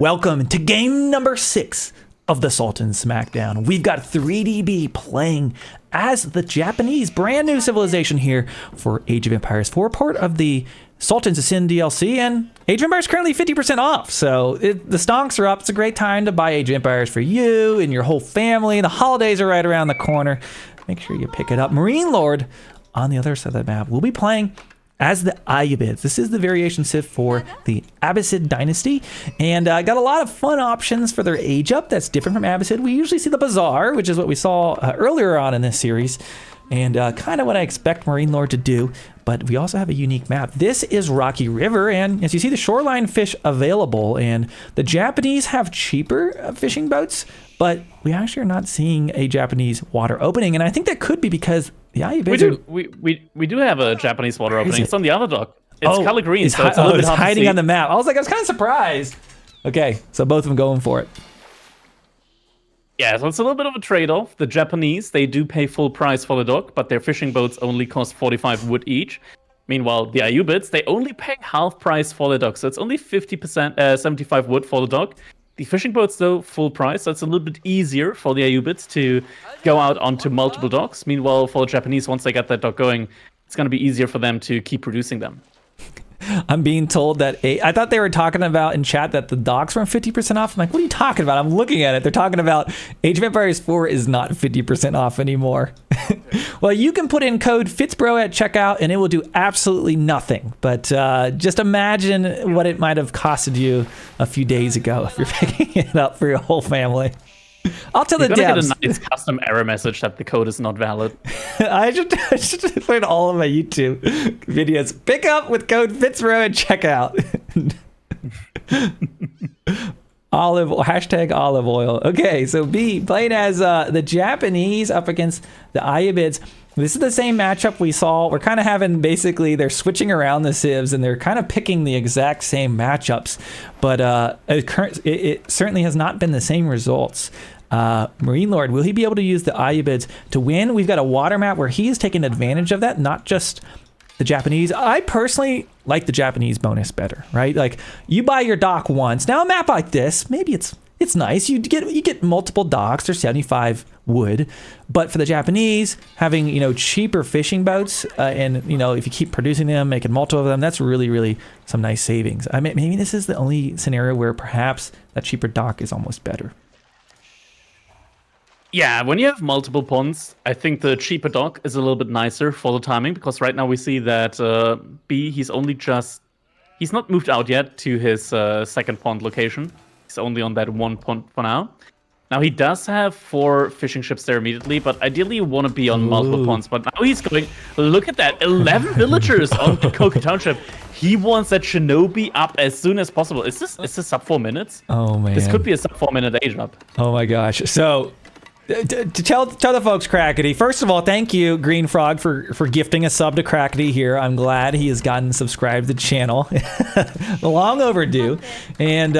Welcome to game number 6 of the Sultan Smackdown. We've got 3DB playing as the Japanese brand new civilization here for Age of Empires 4, part of the Sultans Ascend DLC, and Age of Empires currently 50% off. So the stonks are up. It's a great time to buy Age of Empires for you and your whole family. The holidays are right around the corner. Make sure you pick it up. MarineLorD on the other side of the map. We'll be playing as the Ayyubids. This is the variation civ for the Ayyubid dynasty, and got a lot of fun options for their age up that's different from Ayyubid. We usually see the Bazaar, which is what we saw earlier on in this series, and kind of what I expect MarineLorD to do, but we also have a unique map. This is Rocky River, and as you see, the shoreline fish available, and the Japanese have cheaper fishing boats, but we actually are not seeing a Japanese water opening, and I think that could be because the Ayyubids we do have a Japanese water opening. It's on the other dock. It's color green, so it's a little bit hard hiding to see. on the map. I was kind of surprised. Okay, so both of them going for it. Yeah, so it's a little bit of a trade-off. The Japanese, they do pay full price for the dock, but their fishing boats only cost 45 wood each. Meanwhile, the Ayyubids, they only pay half price for the dock, so it's only 50%, 75 wood for the dock. The fishing boats, though, full price, so it's a little bit easier for the Ayyubids to go out onto multiple docks. Meanwhile, for the Japanese, once they get that dock going, it's going to be easier for them to keep producing them. I'm being told that I thought they were talking about in chat that the docks were 50% off. I'm like, what are you talking about? I'm looking at it. They're talking about Age of Empires 4 is not 50% off anymore. Well, you can put in code FitzBro at checkout and it will do absolutely nothing. But just imagine what it might have costed you a few days ago if you're picking it up for your whole family. I'll tell the devs. You're gonna get a nice custom error message that the code is not valid. I should put in all of my YouTube videos. Pick up with code FitzBro and check out. Hashtag olive oil. Okay, so B, playing as the Japanese up against the Ayyubids. This is the same matchup we saw. We're kind of having, basically, they're switching around the civs and they're kind of picking the exact same matchups. But it certainly has not been the same results. MarineLorD, will he be able to use the Ayyubids to win? We've got a water map where he is taking advantage of that, not just the Japanese. I personally like the Japanese bonus better, right? Like, you buy your dock once. Now a map like this, maybe it's nice. You get multiple docks. They're 75 wood, but for the Japanese, having cheaper fishing boats, and if you keep producing them, making multiple of them, that's really some nice savings. I mean, maybe this is the only scenario where perhaps that cheaper dock is almost better. Yeah, when you have multiple ponds, I think the cheaper dock is a little bit nicer for the timing, because right now we see that B, he's not moved out yet to his second pond location. He's only on that one pond for now. Now he does have 4 fishing ships there immediately, but ideally you want to be on multiple ponds. But now he's going, look at that, 11 villagers on the Coca Township. He wants that Shinobi up as soon as possible. Is this sub 4 minutes? Oh man, this could be a sub 4 minute age up. Oh my gosh. So to tell the folks, Crackety, first of all, thank you, Green Frog, for gifting a sub to Crackety here. I'm glad he has gotten subscribed to the channel. Long overdue. And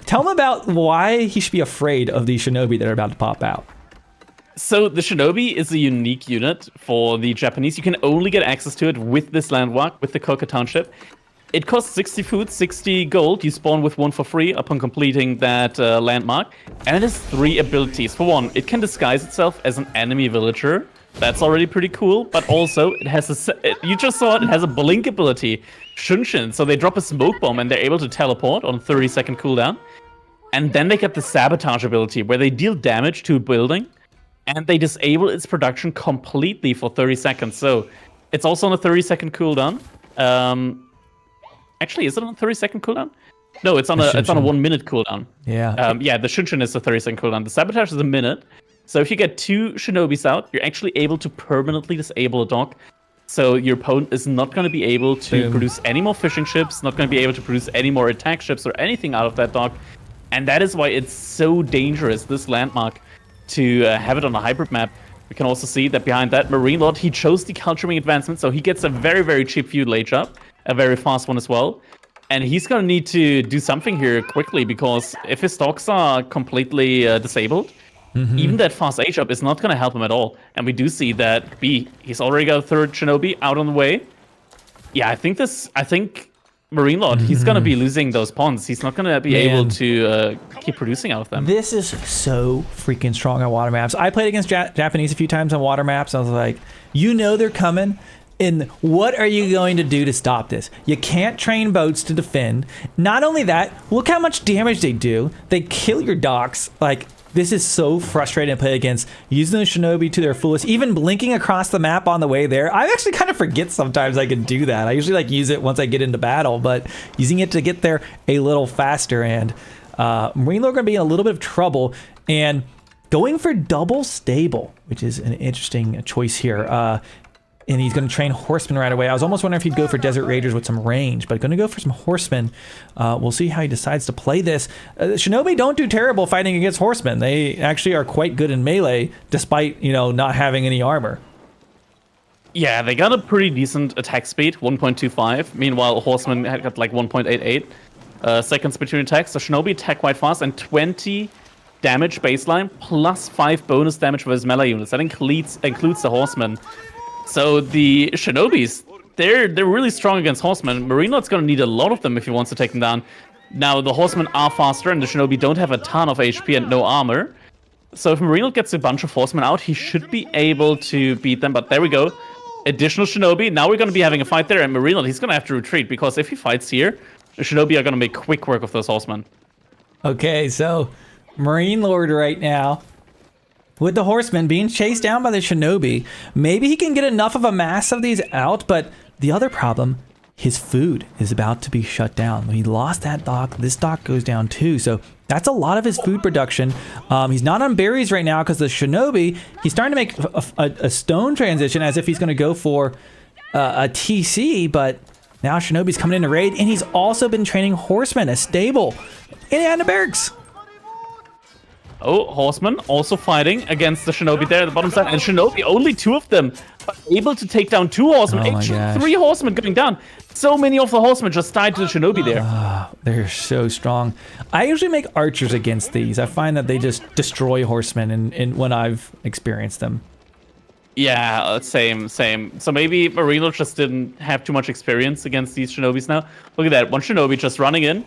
tell him about why he should be afraid of the Shinobi that are about to pop out. So the Shinobi is a unique unit for the Japanese. You can only get access to it with this landmark, with the Koka Township. It costs 60 food, 60 gold. You spawn with 1 for free upon completing that landmark. And it has 3 abilities. For one, it can disguise itself as an enemy villager. That's already pretty cool. But also, it has you just saw it, it has a blink ability. Shunshin. So they drop a smoke bomb and they're able to teleport on a 30-second cooldown. And then they get the sabotage ability, where they deal damage to a building. And they disable its production completely for 30 seconds. So it's also on a 30-second cooldown. Actually, is it on a 30-second cooldown? No, it's on a 1-minute cooldown. Yeah. Yeah, the Shunshin is a 30-second cooldown. The sabotage is a minute. So if you get 2 Shinobis out, you're actually able to permanently disable a dock. So your opponent is not going to be able to produce any more fishing ships, not going to be able to produce any more attack ships or anything out of that dock. And that is why it's so dangerous, this landmark, to have it on a hybrid map. We can also see that behind that, MarineLorD, he chose the culturing advancement, so he gets a very cheap feudal age up, a very fast one as well. And he's going to need to do something here quickly, because if his stocks are completely disabled, even that fast age up is not going to help him at all. And we do see that B, he's already got a 3rd Shinobi out on the way. Yeah, I think MarineLorD, he's gonna be losing those pawns. He's not gonna be able to keep producing out of them. This is so freaking strong on water maps. I played against Japanese a few times on water maps. I was like, you know they're coming. And what are you going to do to stop this? You can't train boats to defend. Not only that, look how much damage they do. They kill your docks. Like, this is so frustrating to play against. Using the Shinobi to their fullest, even blinking across the map on the way there. I actually kind of forget sometimes I can do that. I usually like use it once I get into battle, but using it to get there a little faster. And MarineLorD going to be in a little bit of trouble. And going for double stable, which is an interesting choice here. And he's going to train horsemen right away. I was almost wondering if he'd go for Desert Raiders with some range, but going to go for some horsemen. We'll see how he decides to play this. Shinobi don't do terrible fighting against horsemen. They actually are quite good in melee, despite, you know, not having any armor. Yeah, they got a pretty decent attack speed, 1.25. Meanwhile, horsemen had got like 1.88 seconds between attacks. So Shinobi attack quite fast, and 20 damage baseline plus 5 bonus damage for his melee units. That includes the horsemen. So the Shinobis, they're really strong against horsemen. MarineLorD's gonna need a lot of them if he wants to take them down. Now, the horsemen are faster, and the Shinobi don't have a ton of HP and no armor. So if MarineLorD gets a bunch of horsemen out, he should be able to beat them. But there we go. Additional Shinobi. Now we're gonna be having a fight there, and MarineLorD, he's gonna have to retreat, because if he fights here, the Shinobi are gonna make quick work of those horsemen. Okay, so MarineLorD right now, with the horsemen being chased down by the Shinobi, maybe he can get enough of a mass of these out, but the other problem, his food is about to be shut down. When he lost that dock, this dock goes down too, so that's a lot of his food production. He's not on berries right now because the Shinobi, he's starting to make a stone transition as if he's going to go for a TC, but now Shinobi's coming in to raid, and he's also been training horsemen, a stable, in the barracks. Oh, horsemen also fighting against the Shinobi there at the bottom side. And Shinobi, only 2 of them are able to take down 2 horsemen. Oh my gosh. 3 horsemen going down. So many of the horsemen just died to the Shinobi there. They're so strong. I usually make archers against these. I find that they just destroy horsemen in when I've experienced them. Yeah, same. So maybe MarineLorD just didn't have too much experience against these Shinobis now. Look at that, one Shinobi just running in.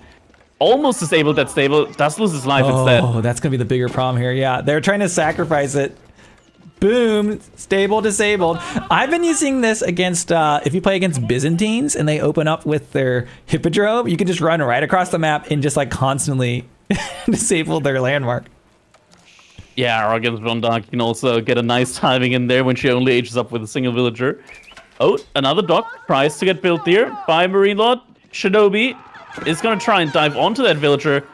Almost disabled that stable, does lose his life instead. Oh, that's gonna be the bigger problem here. Yeah, they're trying to sacrifice it. Boom, stable disabled. I've been using this against, if you play against Byzantines and they open up with their Hippodrome, you can just run right across the map and just like constantly disable their landmark. Yeah, or against Rondak, you can also get a nice timing in there when she only ages up with a single villager. Oh, another dock tries to get built there by MarineLorD. Shinobi is going to try and dive onto that villager.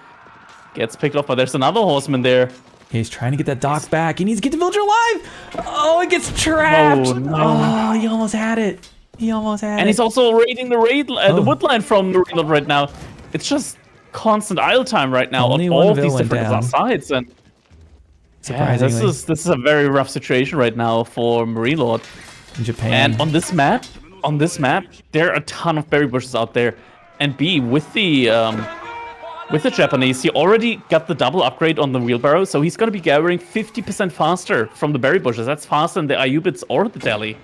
Gets picked off, but there's another horseman there. He's trying to get that dock back. He needs to get the villager alive. Oh, it gets trapped. Oh, no. Oh, he almost had it. He almost had it. And he's also raiding the wood line from MarineLorD right now. It's just constant idle time right now Only on one all of these villain different down. sides. And yeah, surprisingly, this is a very rough situation right now for MarineLorD. in Japan. And on this map, there are a ton of berry bushes out there. And B, with the Japanese, he already got the double upgrade on the wheelbarrow, so he's going to be gathering 50% faster from the berry bushes. That's faster than the Ayyubids or the Delhi.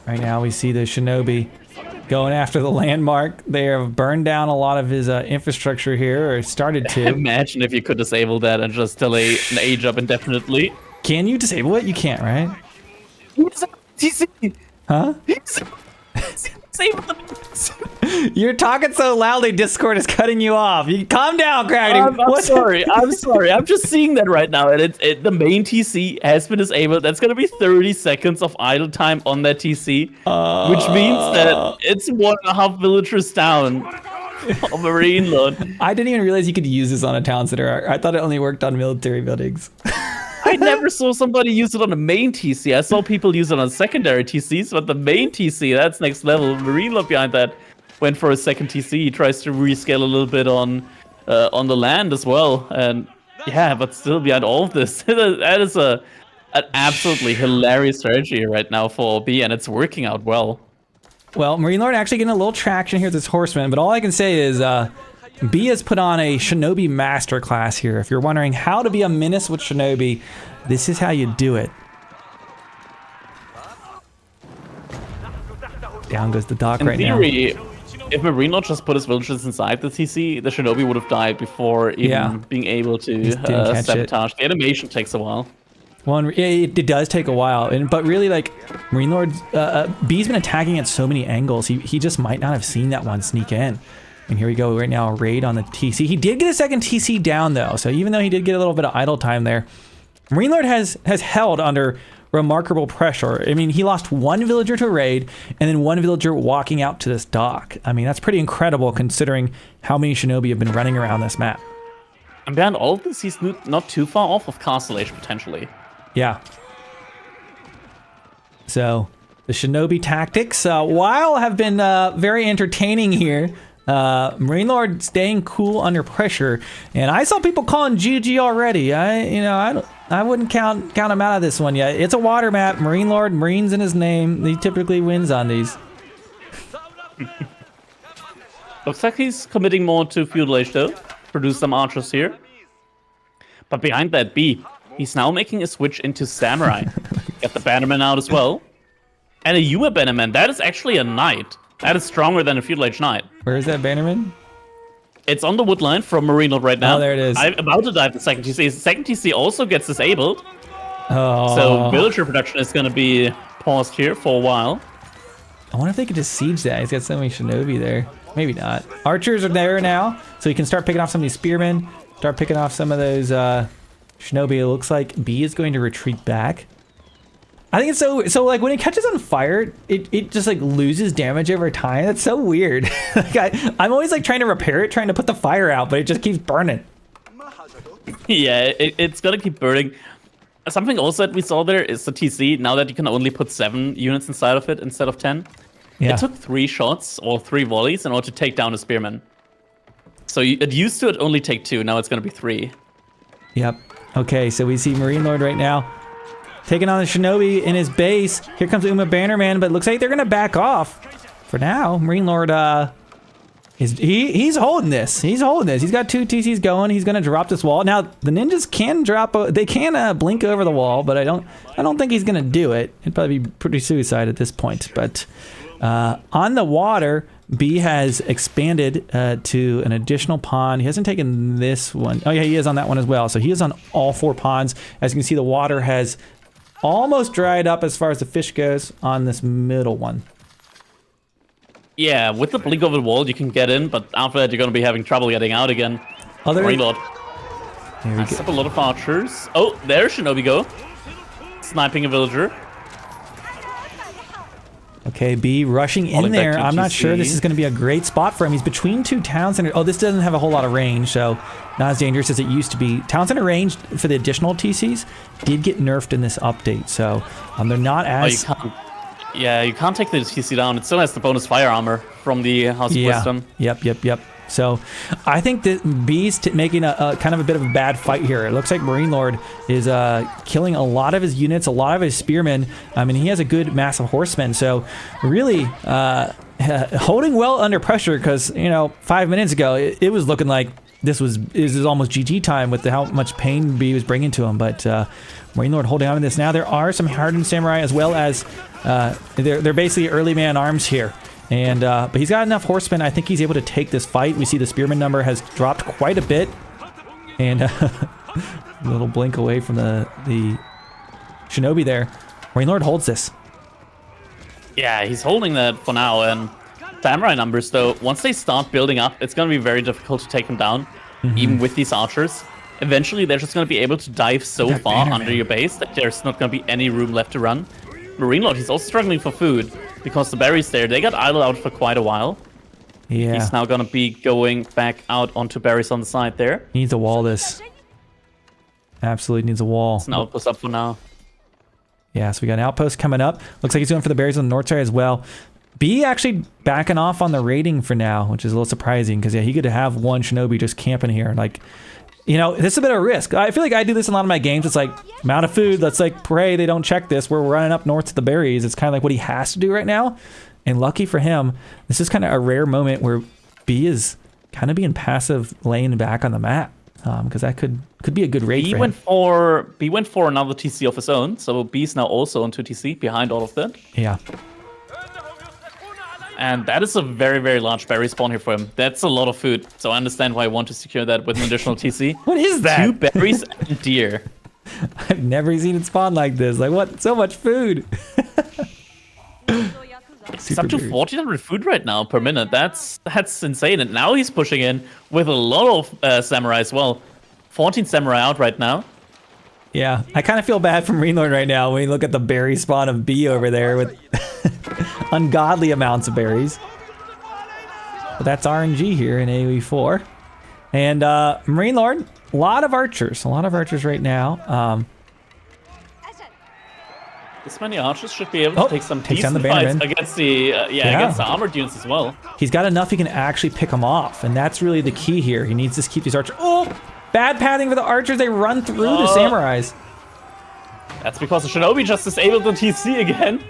Right now we see the Shinobi going after the landmark. They have burned down a lot of his infrastructure here, or started to. Imagine if you could disable that and just delay an age up indefinitely. Can you disable it? You can't, right? Huh? You're talking so loudly, Discord is cutting you off. You calm down, Crowdy. I'm sorry. I'm just seeing that right now, and the main TC has been disabled. That's gonna be 30 seconds of idle time on that TC, which means that it's 1.5 villagers down of MarineLorD. I didn't even realize you could use this on a town center. I thought it only worked on military buildings. I never saw somebody use it on a main TC. I saw people use it on secondary TCs, but the main TC, that's next level. MarineLorD behind that went for a second TC. He tries to rescale a little bit on the land as well. And yeah, but still behind all of this, that is an absolutely hilarious strategy right now for B, and it's working out well. Well, MarineLorD actually getting a little traction here with this horseman, but all I can say is B has put on a Shinobi masterclass here. If you're wondering how to be a menace with Shinobi, this is how you do it. Down goes the dock right now. if MarineLorD just put his villagers inside the TC, the Shinobi would have died before even being able to sabotage. The animation takes a while. Well, it does take a while, but really, like, MarineLorD, B's been attacking at so many angles, he just might not have seen that one sneak in. And here we go right now, a raid on the TC. He did get a second TC down, though, so even though he did get a little bit of idle time there, MarineLorD has held under remarkable pressure. I mean, he lost one villager to raid, and then one villager walking out to this dock. I mean, that's pretty incredible considering how many Shinobi have been running around this map. And beyond all of this, he's not too far off of Castle Age, potentially. Yeah. So, the Shinobi tactics, while have been very entertaining here, MarineLorD staying cool under pressure, and I saw people calling GG already. I wouldn't count him out of this one yet. It's a water map. MarineLorD, Marines in his name. He typically wins on these. Looks like he's committing more to feudal age though. Produce some archers here. But behind that B, he's now making a switch into samurai. Get the bannerman out as well. And a Yua bannerman. That is actually a knight. That is stronger than a feudal age knight. Where is that bannerman? It's on the wood line from MarineLorD right now. Oh, there it is. I'm about to dive the second TC. The second TC also gets disabled. Oh. So villager production is going to be paused here for a while. I wonder if they could just siege that. He's got so many Shinobi there. Maybe not. Archers are there now, so he can start picking off some of these spearmen. Start picking off some of those Shinobi. It looks like B is going to retreat back. I think it's so like when it catches on fire, it just like loses damage over time. That's so weird. Like I'm always like trying to repair it, trying to put the fire out, but it just keeps burning. Yeah, it's gonna keep burning. Something also that we saw there is the TC. Now that you can only put 7 units inside of it instead of 10. Yeah. It took 3 shots or 3 volleys in order to take down a spearman. So it used to only take 2. Now it's gonna be 3. Yep. Okay, so we see MarineLorD right now taking on the Shinobi in his base. Here comes Uma Bannerman, but it looks like they're gonna back off. For now, MarineLorD he's holding this. He's holding this. He's got 2 TCs going. He's gonna drop this wall. Now the ninjas can they can blink over the wall, but I don't think he's gonna do it. It'd probably be pretty suicide at this point. But on the water, B has expanded to an additional pond. He hasn't taken this one. Oh yeah, he is on that one as well. So he is on all 4 ponds. As you can see, the water has almost dried up as far as the fish goes on this middle one. Yeah, with the blink over the wall, you can get in, but after that, you're going to be having trouble getting out again. MarineLorD. That's up a lot of archers. Oh, there Shinobi go. Sniping a villager. Okay, B rushing in there. I'm not sure this is going to be a great spot for him. He's between 2 town centers. Oh, this doesn't have a whole lot of range, so not as dangerous as it used to be. Town center range for the additional TCs did get nerfed in this update, so they're not as... Yeah, you can't take the TC down. It still has the bonus fire armor from the House of Wisdom. Yep. So I think that B's making a kind of a bit of a bad fight here. It looks like MarineLorD is killing a lot of his units, a lot of his spearmen. I mean, he has a good mass of horsemen. So really holding well under pressure because, 5 minutes ago, it was looking like this was almost GG time with how much pain B was bringing to him. But MarineLorD holding on to this now. There are some hardened samurai as well as they're basically early man arms here. And but he's got enough horsemen. I think he's able to take this fight. We see the spearman number has dropped quite a bit, and a little blink away from the Shinobi there. MarineLorD holds this. Yeah, he's holding that for now. And samurai numbers, though, once they start building up, it's going to be very difficult to take them down, even with these archers. Eventually, they're just going to be able to dive so far under your base that there's not going to be any room left to run. MarineLorD, he's also struggling for food because the berries there, they got idled out for quite a while. Yeah. He's now going to be going back out onto berries on the side there. He needs a wall this. Absolutely needs a wall. It's an outpost up for now. Yeah, so we got an outpost coming up. Looks like he's going for the berries on the north side as well. B actually backing off on the raiding for now, which is a little surprising because, yeah, he could have one Shinobi just camping here. Like, this is a bit of a risk. I feel like I do this in a lot of my games. It's like, I'm out of food. Let's pray they don't check this. We're running up north to the berries. It's kind of like what he has to do right now. And lucky for him, this is kind of a rare moment where B is kind of being passive, laying back on the map. Because that could be a good raid for him. B went for another TC of his own. So B's now also on 2 TC behind all of that. Yeah. And that is a very, very large berry spawn here for him. That's a lot of food. So I understand why I want to secure that with an additional TC. What is that? 2 berries and deer. I've never seen it spawn like this. Like, what? So much food. It's up to 1,400 food right now per minute. That's insane. And now he's pushing in with a lot of samurai as well. 14 samurai out right now. Yeah, I kind of feel bad for MarineLorD right now when you look at the berry spawn of B over there with ungodly amounts of berries. But that's RNG here in AoE4. And MarineLorD, a lot of archers right now. This many archers should be able to take some takes down decent the fights Bannerman. against the against the armored units as well. He's got enough he can actually pick them off, and that's really the key here. He needs to keep these archers. Oh, bad pathing for the archers. They run through the samurais. That's because the Shinobi just disabled the TC again.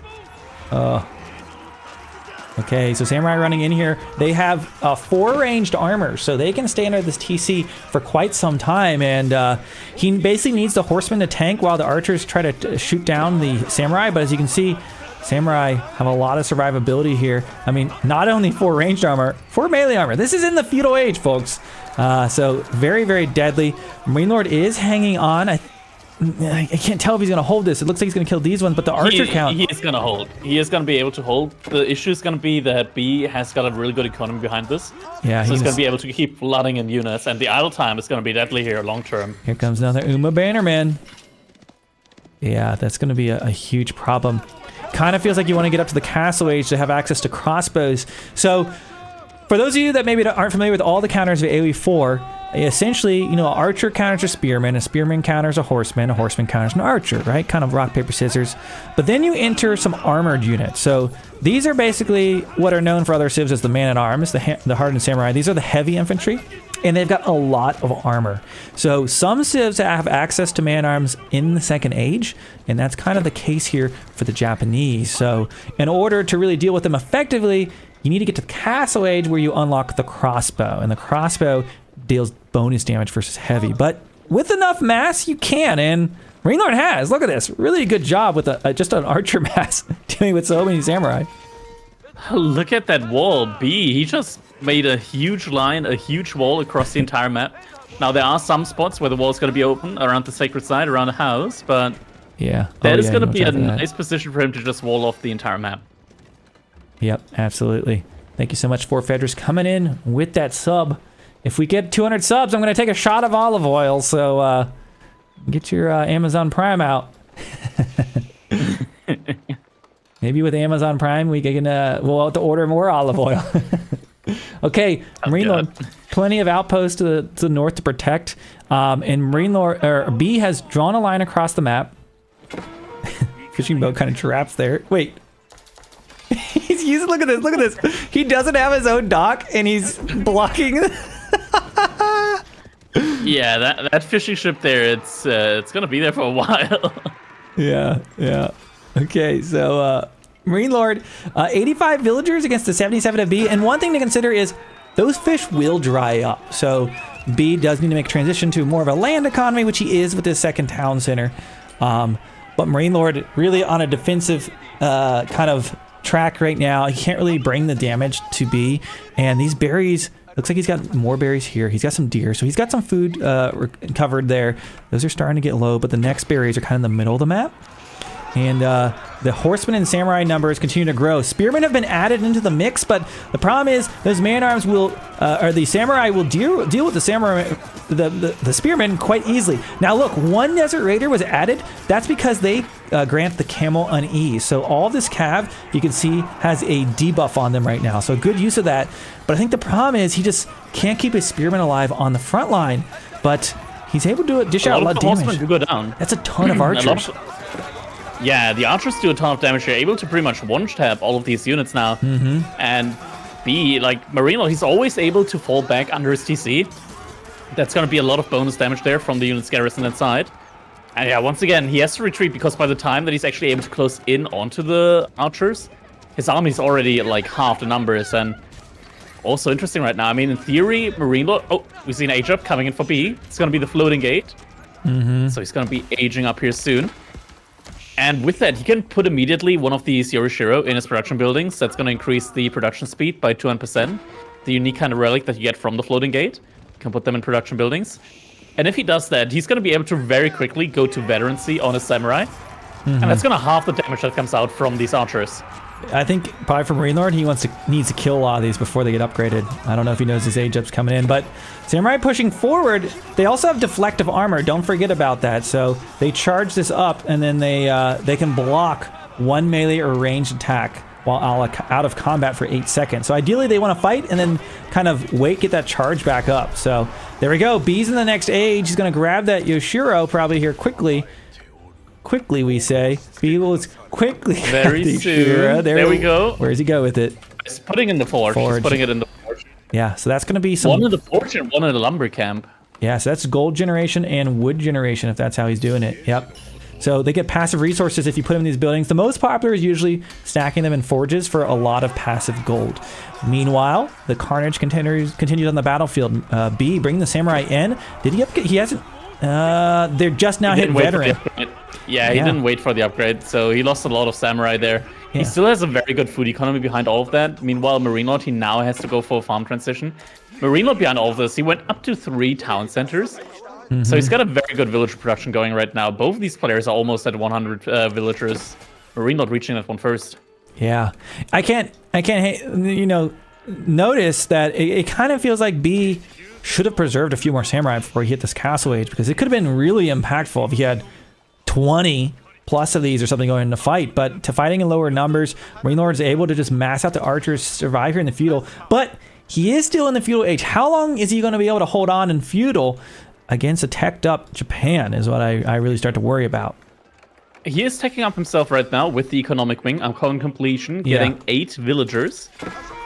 Okay, so samurai running in here. They have 4 ranged armor, so they can stay under this TC for quite some time. And he basically needs the horseman to tank while the archers try to shoot down the samurai. But as you can see, samurai have a lot of survivability here. I mean, not only 4 ranged armor, 4 melee armor. This is in the feudal age, folks. So very, very deadly. MarineLorD is hanging on. I can't tell if he's going to hold this. It looks like he's going to kill these ones, but the archer count... He is going to hold. He is going to be able to hold. The issue is going to be that B has got a really good economy behind this. Yeah, so he's going to be able to keep flooding in units, and the idle time is going to be deadly here long term. Here comes another Uma Bannerman. Yeah, that's going to be a huge problem. Kind of feels like you want to get up to the castle age to have access to crossbows. So, for those of you that maybe aren't familiar with all the counters of AoE4, essentially, you know, an archer counters a spearman counters a horseman counters an archer, right? Kind of rock, paper, scissors. But then you enter some armored units. So these are basically what are known for other civs as the man-at-arms, the hardened samurai. These are the heavy infantry, and they've got a lot of armor. So some civs have access to man-arms in the second age, and that's kind of the case here for the Japanese. So in order to really deal with them effectively, you need to get to the castle age where you unlock the crossbow, and the crossbow deals bonus damage versus heavy, but with enough mass you can, and MarineLorD has. Look at this, really good job with just an archer mass dealing with so many samurai. Look at that wall. B, he just made a huge line, a huge wall across the entire map. Now there are some spots where the wall is going to be open around the sacred site, around the house, but yeah, that is going to be a nice position for him to just wall off the entire map. Yep, absolutely. Thank you so much, Fedras, coming in with that sub. If we get 200 subs, I'm going to take a shot of olive oil, so get your Amazon Prime out. Maybe with Amazon Prime, we can we'll have to order more olive oil. Okay, MarineLorD, plenty of outposts to the north to protect, and MarineLorD B has drawn a line across the map. Fishing boat kind of traps there. Wait. He's using, look at this. He doesn't have his own dock, and he's blocking. Yeah, that fishing ship there, it's gonna be there for a while. Yeah. Okay, so MarineLorD, 85 villagers against the 77 of B, and one thing to consider is those fish will dry up. So B does need to make a transition to more of a land economy, which he is with his second town center. But MarineLorD really on a defensive kind of track right now. He can't really bring the damage to B, and these berries. Looks like he's got more berries here. He's got some deer, so he's got some food covered there. Those are starting to get low, but the next berries are kind of in the middle of the map. And the horsemen and samurai numbers continue to grow. Spearmen have been added into the mix, but the problem is those man-arms will, or the samurai will deal with the samurai, the spearmen quite easily. Now look, one desert raider was added. That's because they grant the camel unease. So all this cav, you can see, has a debuff on them right now. So good use of that. But I think the problem is he just can't keep his spearmen alive on the front line. But he's able to dish out a lot of damage. Do go down. That's a ton of archers. Yeah, the archers do a ton of damage. They're able to pretty much one-tap all of these units now. And B, like MarineLorD, he's always able to fall back under his TC. That's going to be a lot of bonus damage there from the units garrison inside. And yeah, once again, he has to retreat because by the time that he's actually able to close in onto the archers, his army's already at like half the numbers. And also interesting right now, I mean, in theory, MarineLorD... Oh, we see an age up coming in for B. It's going to be the floating gate. So he's going to be aging up here soon. And with that, he can put immediately one of these Yorishiro in his production buildings. That's going to increase the production speed by 200%. The unique kind of relic that you get from the floating gate. You can put them in production buildings. And if he does that, he's going to be able to very quickly go to veterancy on his samurai. And that's going to halve the damage that comes out from these archers. I think probably for MarineLorD, he needs to kill a lot of these before they get upgraded. I don't know if he knows his age up's coming in, but Samurai pushing forward, they also have deflective armor. Don't forget about that. So they charge this up, and then they can block one melee or ranged attack while out of combat for 8 seconds. So ideally, they want to fight and then kind of get that charge back up. So there we go. B's in the next age. He's going to grab that Yoshiro probably here quickly. Quickly, we say. B will quickly. Very soon. There we go. Where does he go with it? He's putting in the forge. He's putting it in the forge. Yeah, so that's going to be some... One in the forge and one in the lumber camp. Yeah, so that's gold generation and wood generation, if that's how he's doing it. Yep. So they get passive resources if you put them in these buildings. The most popular is usually stacking them in forges for a lot of passive gold. Meanwhile, the carnage continues on the battlefield. B, bringing the samurai in. Did he upgrade? He hasn't... they're just now hit veteran. Yeah, he didn't wait for the upgrade, so he lost a lot of samurai there. Yeah. He still has a very good food economy behind all of that. Meanwhile, MarineLorD, he now has to go for a farm transition. MarineLorD behind all of this, he went up to 3 town centers. So he's got a very good villager production going right now. Both of these players are almost at 100 villagers. MarineLorD reaching that one first. Yeah, I can't, notice that it kind of feels like B should have preserved a few more samurai before he hit this castle age, because it could have been really impactful if he had 20 plus of these or something going into fight. But to fighting in lower numbers, MarineLorD is able to just mass out the archers, survive here in the feudal. But he is still in the feudal age. How long is he going to be able to hold on in feudal against a teched up Japan is what I really start to worry about. He is taking up himself right now with the economic wing. I'm calling completion, getting 8 villagers.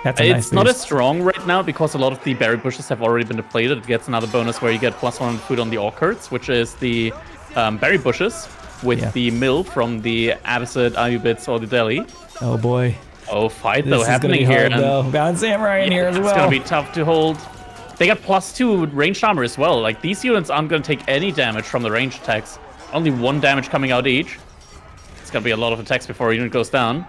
That's a nice It's not as strong right now because a lot of the berry bushes have already been depleted. It gets another bonus where you get +1 food on the orchards, which is the berry bushes with the mill from the Abbassid, Ayyubids, or the Delhi. Oh boy. Oh, fight though happening here. Bound samurai in here as well. It's gonna be tough to hold. They got +2 ranged armor as well. Like, these units aren't gonna take any damage from the ranged attacks. Only 1 damage coming out each. It's gonna be a lot of attacks before a unit goes down.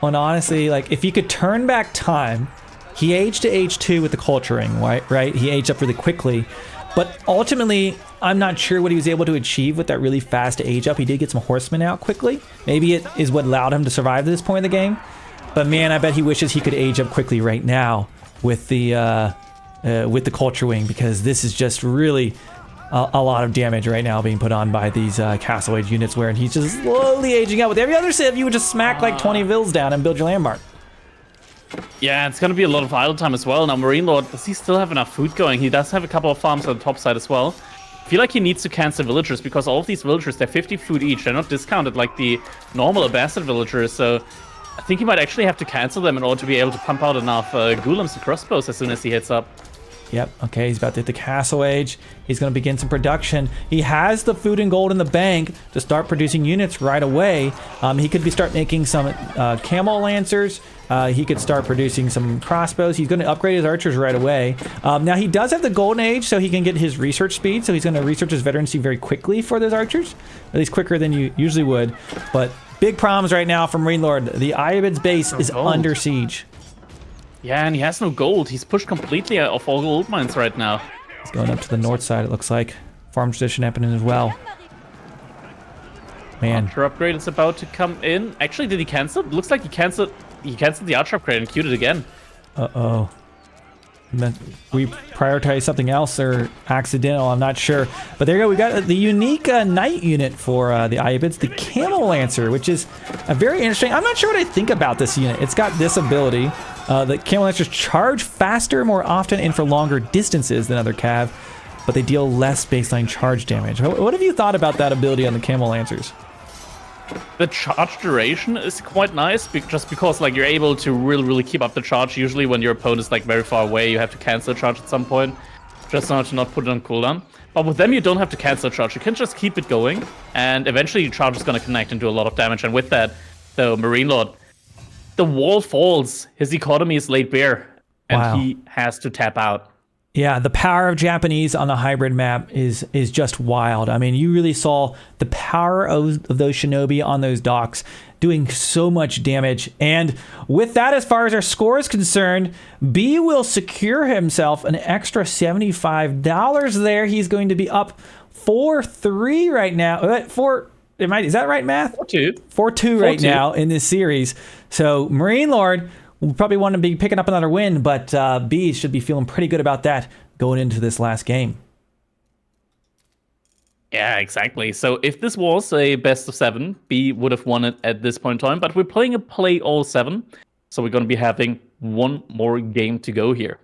Well, and honestly, like, if you could turn back time, he aged to age 2 with the culturing, right? He aged up really quickly. But ultimately, I'm not sure what he was able to achieve with that really fast age up. He did get some horsemen out quickly. Maybe it is what allowed him to survive this point in the game. But man, I bet he wishes he could age up quickly right now with the culture wing, because this is just really a lot of damage right now being put on by these castle age units, where he's just slowly aging out. With every other civ, you would just smack like 20 vills down and build your landmark. Yeah, it's gonna be a lot of idle time as well. Now, MarineLorD, does he still have enough food going? He does have a couple of farms on the top side as well. I feel like he needs to cancel villagers, because all of these villagers, they're 50 food each. They're not discounted like the normal Abbassid villagers, so I think he might actually have to cancel them in order to be able to pump out enough golems and crossbows as soon as he hits up. Yep, okay, he's about to hit the castle age. He's going to begin some production. He has the food and gold in the bank to start producing units right away. He could start making some camel lancers. He could start producing some crossbows. He's going to upgrade his archers right away. Now, he does have the golden age, so he can get his research speed. So he's going to research his veterancy very quickly for those archers, at least quicker than you usually would. But big problems right now from MarineLorD. The Ayyubids base is under siege. Yeah, and he has no gold. He's pushed completely off all gold mines right now. He's going up to the north side, it looks like. Farm transition happening as well. Man. Archer upgrade is about to come in. Actually, did he cancel? It looks like he canceled the archer upgrade and queued it again. Uh-oh. We prioritized something else or accidental, I'm not sure. But there you go, we got the unique knight unit for the Ayyubids, the Camel Lancer, which is a very interesting. I'm not sure what I think about this unit. It's got this ability. The Camel Lancers charge faster, more often, and for longer distances than other cav, but they deal less baseline charge damage. What have you thought about that ability on the Camel Lancers? The charge duration is quite nice, just because like you're able to really keep up the charge. Usually when your opponent is like very far away, you have to cancel a charge at some point, just in order to not put it on cooldown. But with them, you don't have to cancel a charge. You can just keep it going, and eventually your charge is going to connect and do a lot of damage. And with that, though, MarineLorD, the wall falls. His economy is laid bare, and he has to tap out. Yeah, the power of Japanese on the hybrid map is just wild. I mean, you really saw the power of those shinobi on those docks doing so much damage. And with that, as far as our score is concerned, B will secure himself an extra $75 there. He's going to be up 4-3 right now. Is that right, math? 4-2. 4-2 right now in this series. So MarineLorD will probably want to be picking up another win, but B should be feeling pretty good about that going into this last game. Yeah, exactly. So if this was a best of 7, B would have won it at this point in time, but we're playing a play all 7. So we're going to be having one more game to go here.